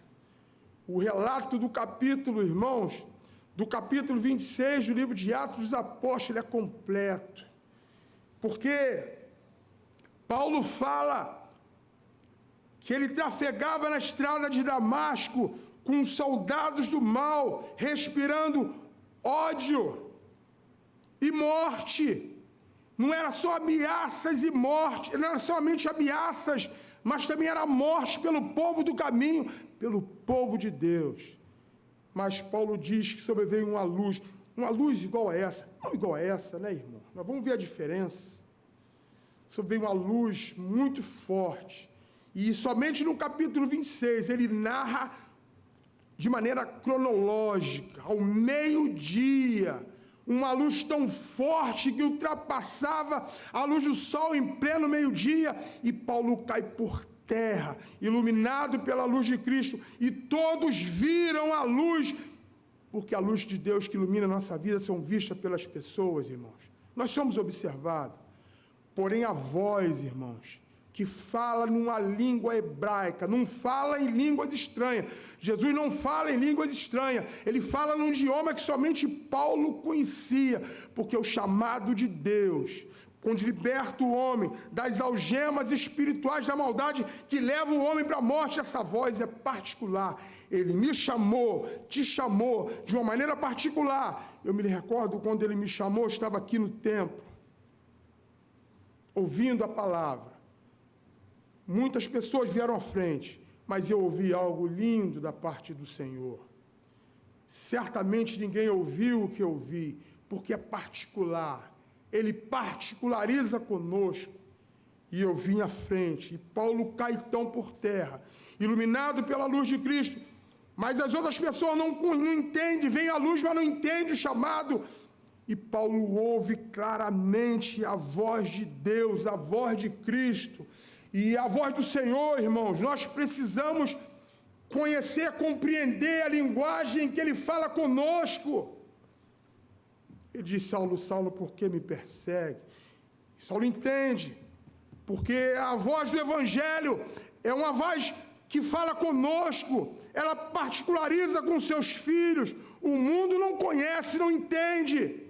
O relato do capítulo, irmãos, do capítulo 26 do livro de Atos dos Apóstolos é completo. Porque Paulo fala que ele trafegava na estrada de Damasco com soldados do mal, respirando ódio e morte. Não era só ameaças e morte, não era somente ameaças, mas também era morte pelo povo do caminho, pelo povo de Deus. Mas Paulo diz que sobreveio uma luz igual a essa, não igual a essa, né, irmão? Nós vamos ver a diferença. veio uma luz muito forte. E somente no capítulo 26, ele narra de maneira cronológica, ao meio-dia, uma luz tão forte que ultrapassava a luz do sol em pleno meio-dia, e Paulo cai por terra, iluminado pela luz de Cristo, e todos viram a luz, porque a luz de Deus que ilumina a nossa vida são vistas pelas pessoas, irmãos. Nós somos observados. Porém, a voz, irmãos, que fala numa língua hebraica, não fala em línguas estranhas. Jesus não fala em línguas estranhas, ele fala num idioma que somente Paulo conhecia, porque o chamado de Deus, quando liberta o homem das algemas espirituais da maldade que leva o homem para a morte, essa voz é particular. Ele me chamou, te chamou de uma maneira particular. Eu me recordo quando ele me chamou, eu estava aqui no templo, ouvindo a palavra. Muitas pessoas vieram à frente, mas eu ouvi algo lindo da parte do Senhor. Certamente ninguém ouviu o que eu ouvi, porque é particular. Ele particulariza conosco. E eu vim à frente, e Paulo cai então por terra, iluminado pela luz de Cristo. Mas as outras pessoas não entendem, vem a luz, mas não entendem o chamado. E Paulo ouve claramente a voz de Deus, a voz de Cristo. E a voz do Senhor, irmãos, nós precisamos conhecer, compreender a linguagem que Ele fala conosco. Ele diz: Saulo, Saulo, por que me persegue? E Saulo entende, porque a voz do Evangelho é uma voz que fala conosco, ela particulariza com seus filhos. O mundo não conhece, não entende.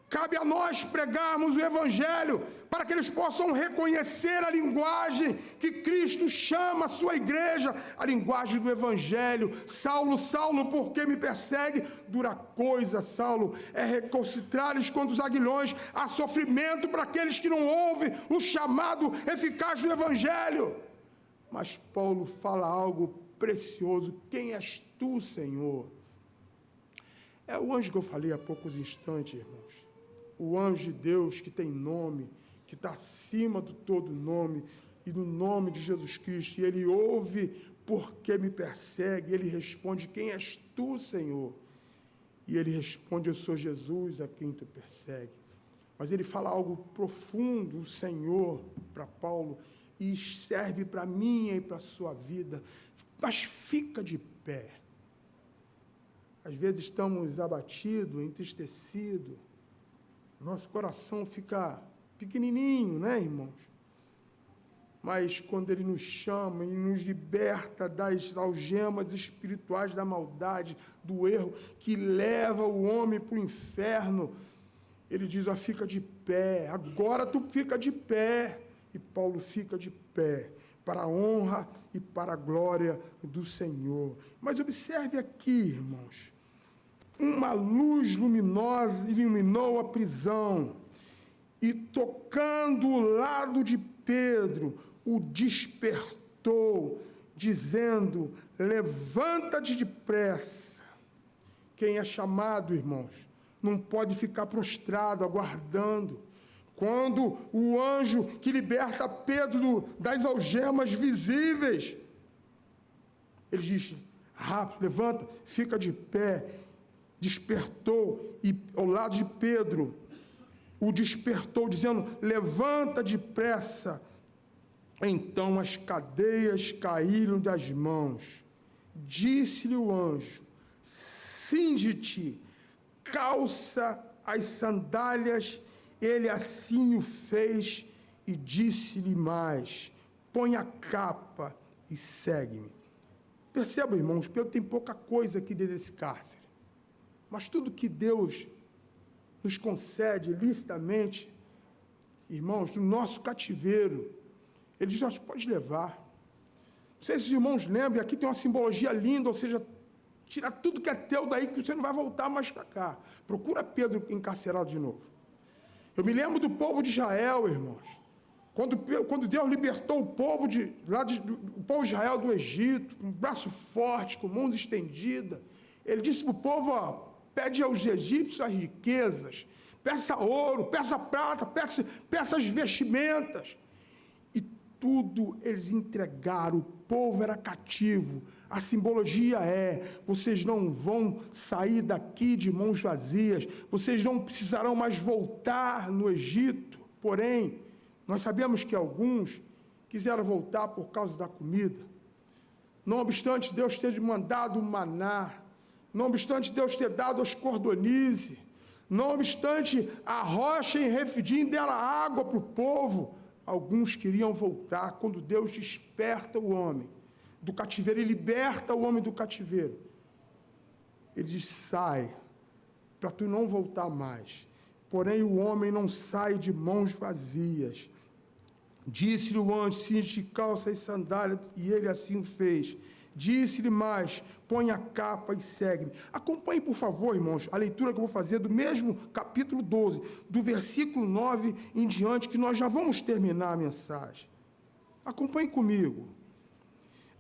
Cabe a nós pregarmos o Evangelho para que eles possam reconhecer a linguagem que Cristo chama a sua igreja, a linguagem do Evangelho. Saulo, Saulo, por que me persegue? Dura coisa, Saulo, é recalcitrares contra os aguilhões. Há sofrimento para aqueles que não ouvem o chamado eficaz do Evangelho. Mas Paulo fala algo precioso: quem és tu, Senhor? É o anjo que eu falei há poucos instantes, irmãos. O anjo de Deus que tem nome, que está acima de todo nome, e no nome de Jesus Cristo. E ele ouve: por que me persegue? Ele responde: quem és tu, Senhor? E ele responde: eu sou Jesus a quem tu persegue. Mas ele fala algo profundo, o Senhor, para Paulo, e serve para mim e para a sua vida. Mas fica de pé. Às vezes estamos abatidos, entristecidos, nosso coração fica pequenininho, né, irmãos? Mas quando Ele nos chama e nos liberta das algemas espirituais da maldade, do erro, que leva o homem para o inferno, Ele diz: ó, fica de pé, agora tu fica de pé. E Paulo fica de pé, para a honra e para a glória do Senhor. Mas observe aqui, irmãos, uma luz luminosa iluminou a prisão, e tocando o lado de Pedro, o despertou, dizendo: levanta-te depressa. Quem é chamado, irmãos, não pode ficar prostrado, aguardando. Quando o anjo que liberta Pedro das algemas visíveis, ele diz: rápido, levanta, fica de pé. Despertou, e ao lado de Pedro, o despertou, dizendo: levanta depressa. Então as cadeias caíram das mãos. Disse-lhe o anjo: cinge-te, calça as sandálias. Ele assim o fez, e disse-lhe mais: põe a capa e segue-me. Percebam, irmãos, Pedro tem pouca coisa aqui dentro desse cárcere. Mas tudo que Deus nos concede licitamente, irmãos, do nosso cativeiro, Ele diz: nós pode levar. Não sei se os irmãos lembram, aqui tem uma simbologia linda, ou seja, tira tudo que é teu daí, que você não vai voltar mais para cá. Procura Pedro encarcerado de novo. Eu me lembro do povo de Israel, irmãos. Quando Deus libertou o povo de Israel do Egito, com um braço forte, com mãos estendidas, Ele disse para o povo: ó, pede aos egípcios as riquezas, peça ouro, peça prata, peça as vestimentas. E tudo eles entregaram, o povo era cativo. A simbologia é: vocês não vão sair daqui de mãos vazias, vocês não precisarão mais voltar no Egito. Porém, nós sabemos que alguns quiseram voltar por causa da comida. Não obstante Deus ter mandado o maná, não obstante Deus ter dado as cordonizes, não obstante a rocha em Refidim dera água para o povo, alguns queriam voltar. Quando Deus desperta o homem do cativeiro e liberta o homem do cativeiro, ele diz: sai, para tu não voltar mais. Porém, o homem não sai de mãos vazias. Disse-lhe o anjo: cinge calça e sandália, e ele assim o fez. Disse-lhe mais: põe a capa e segue-me. Acompanhe, por favor, irmãos, a leitura que eu vou fazer do mesmo capítulo 12, do versículo 9 em diante, que nós já vamos terminar a mensagem. Acompanhe comigo.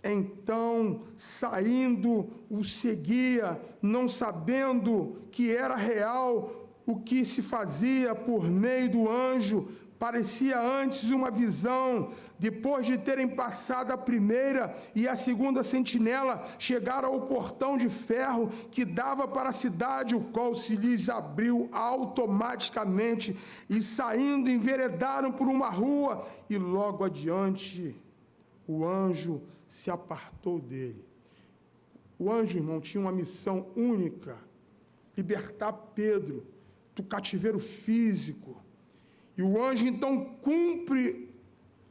Então, saindo, o seguia, não sabendo que era real o que se fazia por meio do anjo. Parecia antes uma visão. Depois de terem passado a primeira e a segunda sentinela, chegaram ao portão de ferro que dava para a cidade, o qual se lhes abriu automaticamente, e saindo enveredaram por uma rua, e logo adiante o anjo se apartou dele. O anjo, irmão, tinha uma missão única: libertar Pedro do cativeiro físico. E o anjo, então, cumpre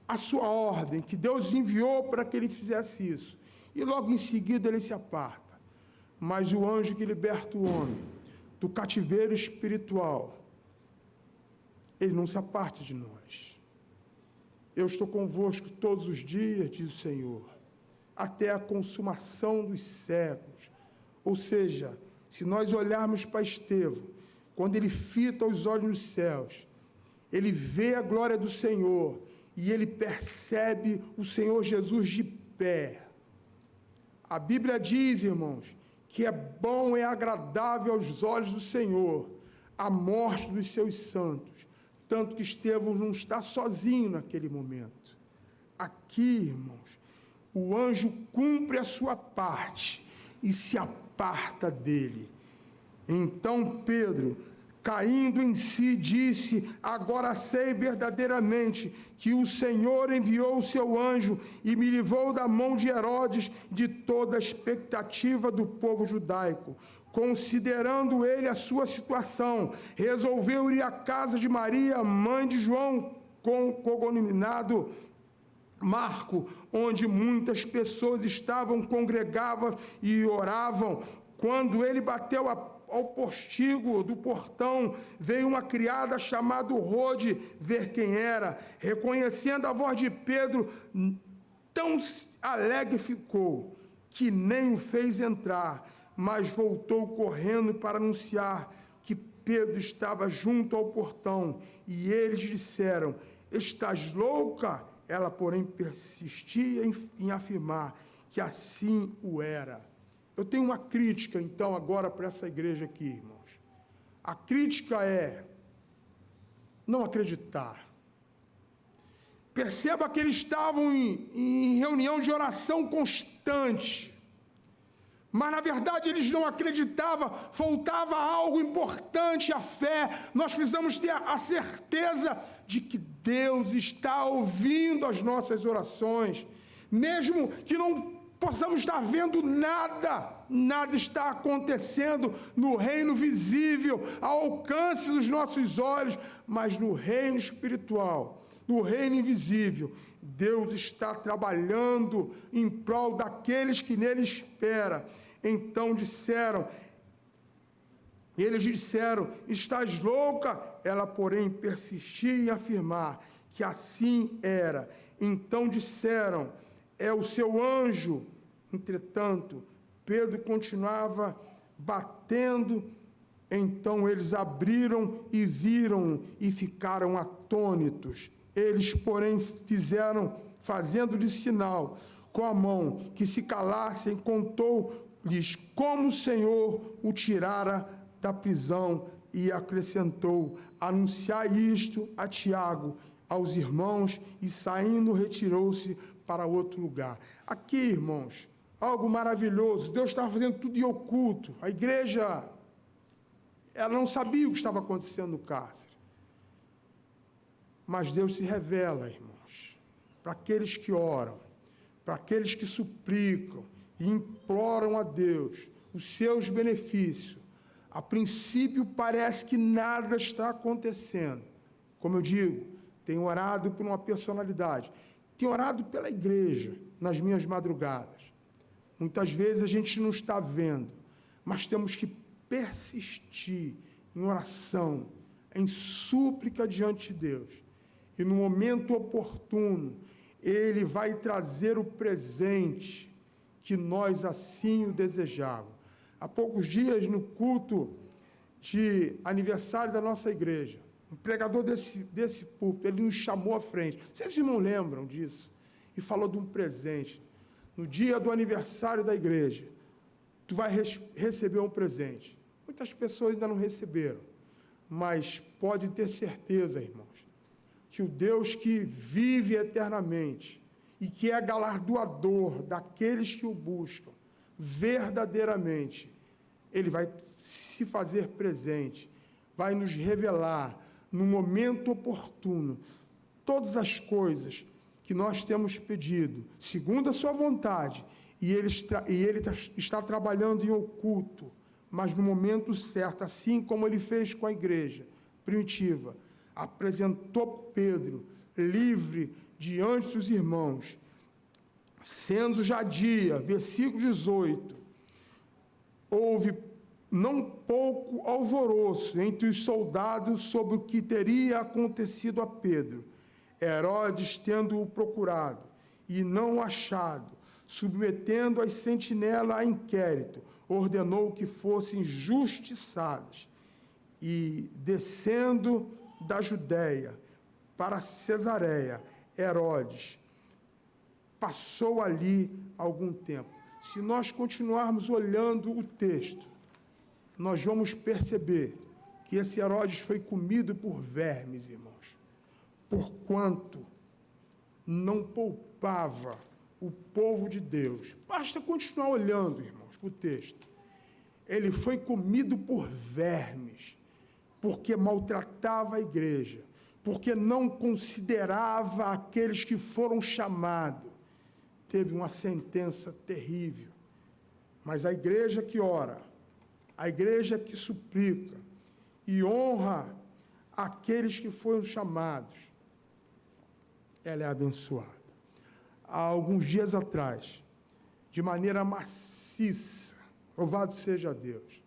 a sua ordem, que Deus enviou para que ele fizesse isso. E logo em seguida ele se aparta. Mas o anjo que liberta o homem do cativeiro espiritual, ele não se aparta de nós. Eu estou convosco todos os dias, diz o Senhor, até a consumação dos séculos. Ou seja, se nós olharmos para Estevão, quando ele fita os olhos nos céus, ele vê a glória do Senhor e ele percebe o Senhor Jesus de pé. A Bíblia diz, irmãos, que é bom e agradável aos olhos do Senhor a morte dos seus santos. Tanto que Estevão não está sozinho naquele momento. Aqui, irmãos, o anjo cumpre a sua parte e se aparta dele. Então Pedro, caindo em si, disse: agora sei verdadeiramente que o Senhor enviou o seu anjo e me livrou da mão de Herodes, de toda a expectativa do povo judaico. Considerando ele a sua situação, resolveu ir à casa de Maria, mãe de João, cognominado Marco, onde muitas pessoas estavam congregadas e oravam. Quando ele bateu ao postigo do portão, veio uma criada chamada Rode ver quem era. Reconhecendo a voz de Pedro, tão alegre ficou, que nem o fez entrar, mas voltou correndo para anunciar que Pedro estava junto ao portão. E eles disseram: estás louca? Ela, porém, persistia em afirmar que assim o era. Eu tenho uma crítica, então, agora para essa igreja aqui, irmãos. A crítica é não acreditar. Perceba que eles estavam em reunião de oração constante, mas, na verdade, eles não acreditavam, faltava algo importante, a fé. Nós precisamos ter a certeza de que Deus está ouvindo as nossas orações, mesmo que não possamos estar vendo nada está acontecendo no reino visível, ao alcance dos nossos olhos, mas no reino espiritual, no reino invisível, Deus está trabalhando em prol daqueles que nele esperam. Então eles disseram: estás louca? Ela, porém, persistia em afirmar que assim era. Então disseram: é o seu anjo. Entretanto, Pedro continuava batendo. Então eles abriram e viram e ficaram atônitos. Eles, porém, fazendo-lhe sinal com a mão que se calassem, contou-lhes como o Senhor o tirara da prisão e acrescentou: anunciar isto a Tiago, aos irmãos, e saindo retirou-se para outro lugar. Aqui, irmãos, algo maravilhoso. Deus estava fazendo tudo em oculto. A igreja, ela não sabia o que estava acontecendo no cárcere. Mas Deus se revela, irmãos, para aqueles que oram, para aqueles que suplicam e imploram a Deus os seus benefícios. A princípio parece que nada está acontecendo. Como eu digo, tenho orado por uma personalidade, tenho orado pela igreja nas minhas madrugadas. Muitas vezes a gente não está vendo, mas temos que persistir em oração, em súplica diante de Deus. E no momento oportuno, Ele vai trazer o presente que nós assim o desejávamos. Há poucos dias, no culto de aniversário da nossa igreja, um pregador desse púlpito, ele nos chamou à frente. Vocês não lembram disso? E falou de um presente. No dia do aniversário da igreja, tu vai receber um presente. Muitas pessoas ainda não receberam, mas pode ter certeza, irmãos, que o Deus que vive eternamente e que é galardoador daqueles que o buscam verdadeiramente, Ele vai se fazer presente, vai nos revelar no momento oportuno todas as coisas que nós temos pedido, segundo a sua vontade, e Ele está trabalhando em oculto, mas no momento certo, assim como Ele fez com a igreja primitiva, apresentou Pedro livre diante dos irmãos, sendo já dia, versículo 18, houve não pouco alvoroço entre os soldados sobre o que teria acontecido a Pedro. Herodes, tendo-o procurado e não achado, submetendo as sentinelas a inquérito, ordenou que fossem justiçadas. E, descendo da Judéia para Cesareia, Herodes passou ali algum tempo. Se nós continuarmos olhando o texto, nós vamos perceber que esse Herodes foi comido por vermes, irmãos, porquanto não poupava o povo de Deus. Basta continuar olhando, irmãos, para o texto. Ele foi comido por vermes, porque maltratava a igreja, porque não considerava aqueles que foram chamados. Teve uma sentença terrível. Mas a igreja que ora, a igreja que suplica e honra aqueles que foram chamados, ela é abençoada. Há alguns dias atrás, de maneira maciça, louvado seja Deus,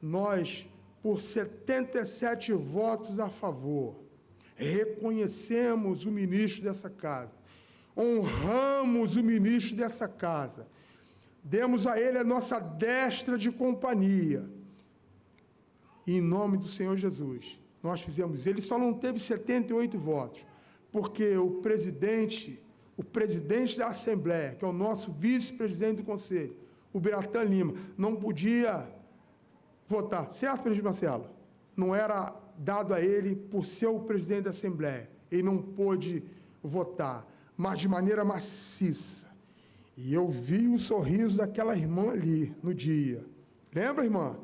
nós, por 77 votos a favor, reconhecemos o ministro dessa casa, honramos o ministro dessa casa, demos a ele a nossa destra de companhia, e em nome do Senhor Jesus, nós fizemos. Ele só não teve 78 votos, porque o presidente da Assembleia, que é o nosso vice-presidente do Conselho, o Beratan Lima, não podia votar. Certo, presidente Marcelo? Não era dado a ele por ser o presidente da Assembleia. Ele não pôde votar, mas de maneira maciça. E eu vi o sorriso daquela irmã ali no dia. Lembra, irmã?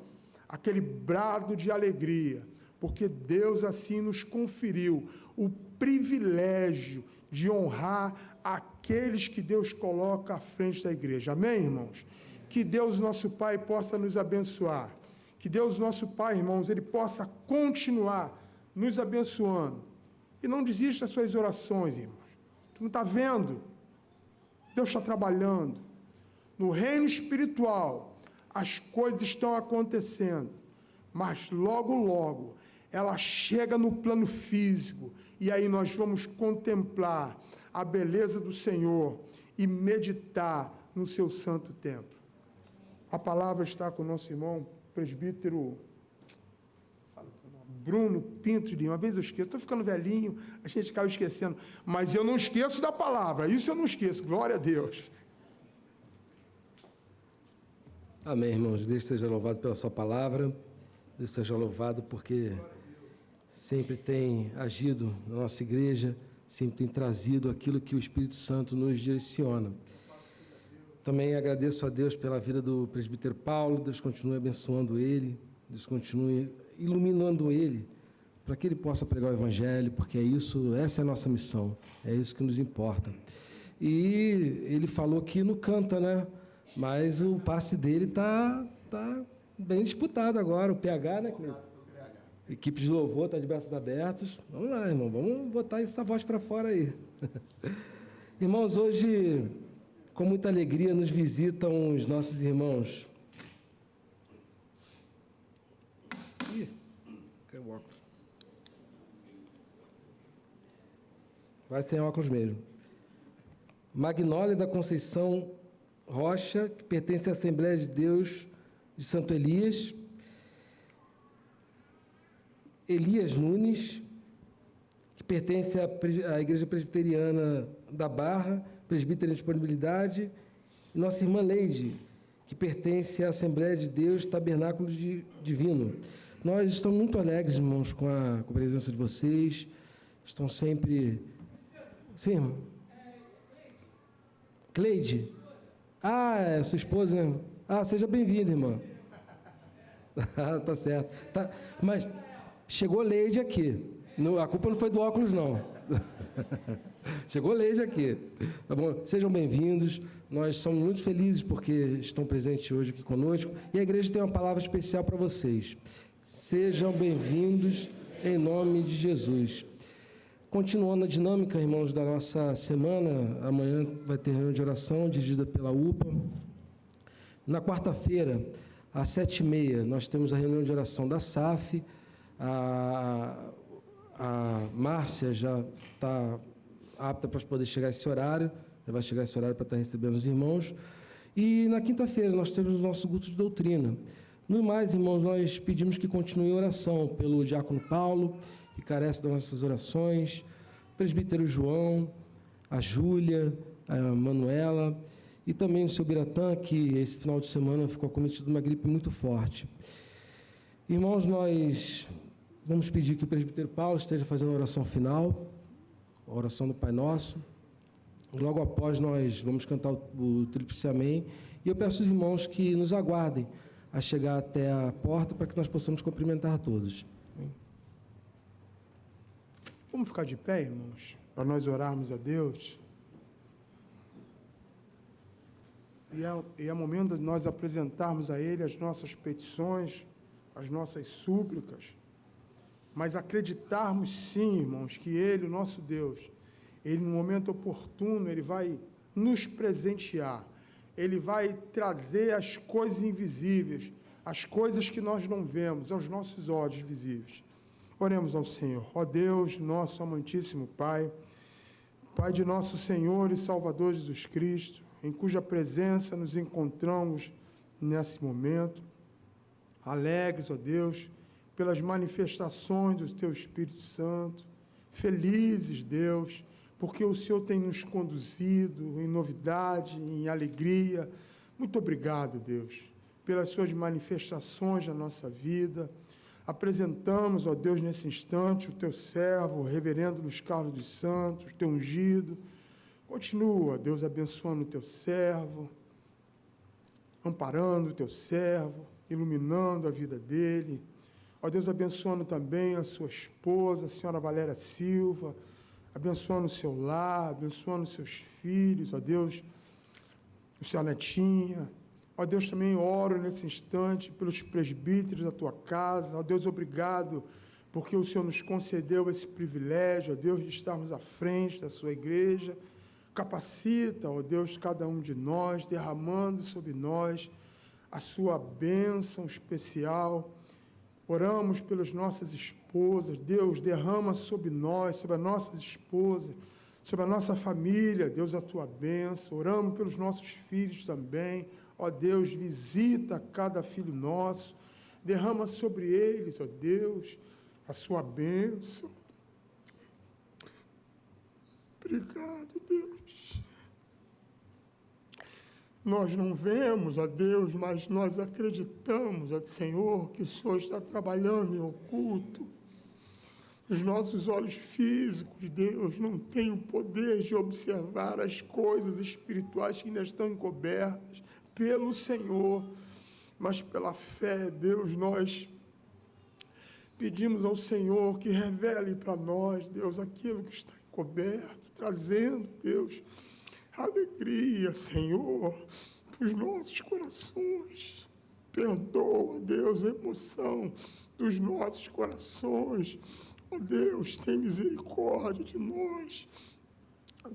Aquele brado de alegria, porque Deus assim nos conferiu o privilégio de honrar aqueles que Deus coloca à frente da igreja. Amém, irmãos? Que Deus, nosso Pai, possa nos abençoar. Que Deus, nosso Pai, irmãos, Ele possa continuar nos abençoando. E não desista das suas orações, irmãos. Tu não está vendo? Deus está trabalhando. No reino espiritual, as coisas estão acontecendo. Mas logo, logo, ela chega no plano físico. E aí nós vamos contemplar a beleza do Senhor e meditar no seu santo templo. A palavra está com o nosso irmão, presbítero Bruno Pinto de Lima. Uma vez eu esqueço, estou ficando velhinho, a gente acaba esquecendo, mas eu não esqueço da palavra, isso eu não esqueço, glória a Deus. Amém, irmãos, Deus seja louvado pela sua palavra. Deus seja louvado, porque sempre tem agido na nossa igreja, sempre tem trazido aquilo que o Espírito Santo nos direciona. Também agradeço a Deus pela vida do presbítero Paulo. Deus continue abençoando ele, Deus continue iluminando ele, para que ele possa pregar o Evangelho, porque essa é a nossa missão, é isso que nos importa. E ele falou que não canta, né? Mas o passe dele tá bem disputado agora, o PH, né, Cleiton? Equipe de louvor está de braços abertos. Vamos lá, irmão, vamos botar essa voz para fora aí. Irmãos, hoje, com muita alegria, nos visitam os nossos irmãos. Ih, caiu o óculos. Vai sem óculos mesmo. Magnólia da Conceição Rocha, que pertence à Assembleia de Deus de Santo Elias. Elias Nunes, que pertence à Igreja Presbiteriana da Barra, presbítera em disponibilidade. E nossa irmã Leide, que pertence à Assembleia de Deus Tabernáculo Divino. Nós estamos muito alegres, irmãos, com a presença de vocês. Estão sempre... Sim, irmão? Cleide? É sua esposa, né? Seja bem-vinda, irmã. Tá certo. Tá, mas chegou Leide aqui. A culpa não foi do óculos, não. Chegou Leide aqui. Tá bom? Sejam bem-vindos. Nós somos muito felizes porque estão presentes hoje aqui conosco. E a igreja tem uma palavra especial para vocês. Sejam bem-vindos em nome de Jesus. Continuando a dinâmica, irmãos, da nossa semana, amanhã vai ter reunião de oração dirigida pela UPA. Na quarta-feira, às 7h30, nós temos a reunião de oração da SAF. A Márcia já está apta para poder chegar a esse horário, já vai chegar a esse horário para estar recebendo os irmãos. E na quinta-feira, nós temos o nosso culto de doutrina. No mais, irmãos, nós pedimos que continuem em oração pelo diácono Paulo, que carece das nossas orações, o presbítero João, a Júlia, a Manuela, e também o seu Biratã, que esse final de semana ficou acometido de uma gripe muito forte. Irmãos, nós vamos pedir que o presbítero Paulo esteja fazendo a oração final, a oração do Pai Nosso. Logo após, nós vamos cantar o Tríplice Amém, e eu peço aos irmãos que nos aguardem a chegar até a porta para que nós possamos cumprimentar todos. Vamos ficar de pé, irmãos, para nós orarmos a Deus. E é momento de nós apresentarmos a Ele as nossas petições, as nossas súplicas, mas acreditarmos sim, irmãos, que Ele, o nosso Deus, Ele, no momento oportuno, Ele vai nos presentear, Ele vai trazer as coisas invisíveis, as coisas que nós não vemos, aos nossos olhos visíveis. Oremos ao Senhor. Ó Deus, nosso amantíssimo Pai, Pai de nosso Senhor e Salvador Jesus Cristo, em cuja presença nos encontramos nesse momento, alegres, ó Deus, pelas manifestações do Teu Espírito Santo, felizes, Deus, porque o Senhor tem nos conduzido em novidade, em alegria. Muito obrigado, Deus, pelas suas manifestações na nossa vida. Apresentamos, ó Deus, nesse instante, o Teu servo, o reverendo Luiz Carlos dos Santos, Teu ungido. Continua, Deus, abençoando o Teu servo, amparando o Teu servo, iluminando a vida dele. Ó Deus, abençoando também a sua esposa, a senhora Valéria Silva, abençoando o seu lar, abençoando os seus filhos, ó Deus, o seu netinha. Ó Deus, também oro nesse instante pelos presbíteros da Tua casa. Ó Deus, obrigado, porque o Senhor nos concedeu esse privilégio, ó Deus, de estarmos à frente da Sua igreja. Capacita, ó Deus, cada um de nós, derramando sobre nós a Sua bênção especial. Oramos pelas nossas esposas. Deus, derrama sobre nós, sobre as nossas esposas, sobre a nossa família, Deus, a Tua bênção. Oramos pelos nossos filhos também. Ó Deus, visita cada filho nosso, derrama sobre eles, ó Deus, a Sua bênção. Obrigado, Deus. Nós não vemos, ó Deus, mas nós acreditamos, ó Senhor, que o Senhor está trabalhando em oculto. Os nossos olhos físicos, Deus, não têm o poder de observar as coisas espirituais que ainda estão encobertas pelo Senhor, mas pela fé, Deus, nós pedimos ao Senhor que revele para nós, Deus, aquilo que está encoberto, trazendo, Deus, alegria, Senhor, para os nossos corações. Perdoa, Deus, a emoção dos nossos corações. Ó Deus, tem misericórdia de nós.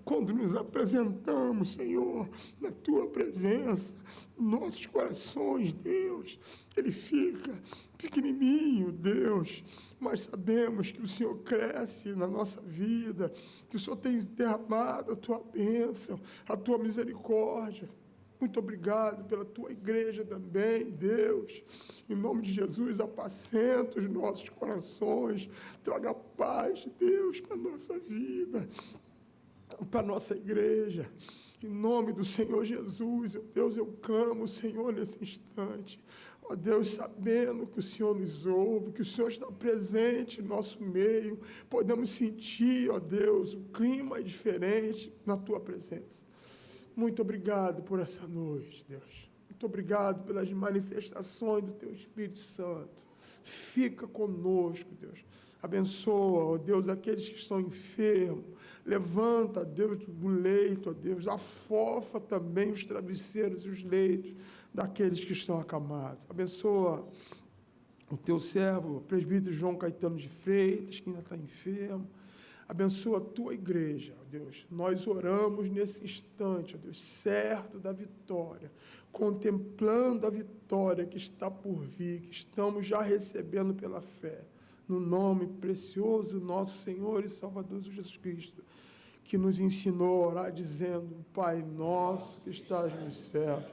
Quando nos apresentamos, Senhor, na Tua presença, nossos corações, Deus, ele fica pequenininho, Deus, mas sabemos que o Senhor cresce na nossa vida, que o Senhor tem derramado a Tua bênção, a Tua misericórdia. Muito obrigado pela Tua igreja também, Deus. Em nome de Jesus, apacenta os nossos corações, traga paz, Deus, para a nossa vida, para a nossa igreja. Em nome do Senhor Jesus, Deus, eu clamo, Senhor, nesse instante. Ó Deus, sabendo que o Senhor nos ouve, que o Senhor está presente no nosso meio, podemos sentir, ó Deus, o clima é diferente na Tua presença. Muito obrigado por essa noite, Deus. Muito obrigado pelas manifestações do Teu Espírito Santo. Fica conosco, Deus. Abençoa, ó Deus, aqueles que estão enfermos. Levanta, Deus, do leito, ó Deus. Afofa também os travesseiros e os leitos daqueles que estão acamados. Abençoa o Teu servo, o presbítero João Caetano de Freitas, que ainda está enfermo. Abençoa a Tua igreja, ó Deus. Nós oramos nesse instante, ó Deus, certo da vitória, contemplando a vitória que está por vir, que estamos já recebendo pela fé. No nome precioso do nosso Senhor e Salvador Jesus Cristo, que nos ensinou a orar dizendo: Pai nosso que estás nos céus,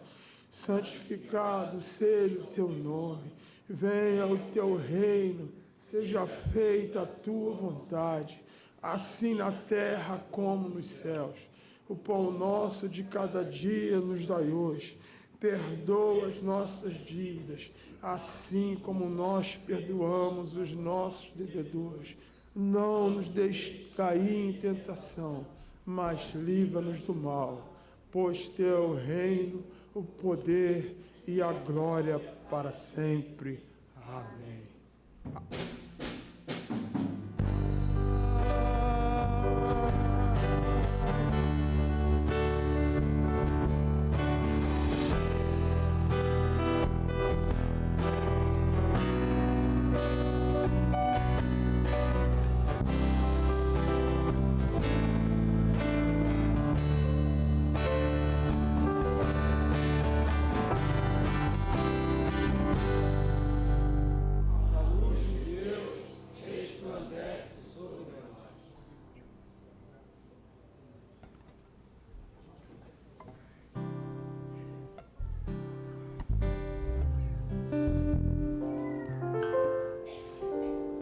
santificado seja o Teu nome, venha o Teu reino, seja feita a Tua vontade, assim na terra como nos céus. O pão nosso de cada dia nos dai hoje. Perdoa as nossas dívidas, assim como nós perdoamos os nossos devedores. Não nos deixe cair em tentação, mas livra-nos do mal, pois Teu reino, o poder e a glória para sempre. Amém.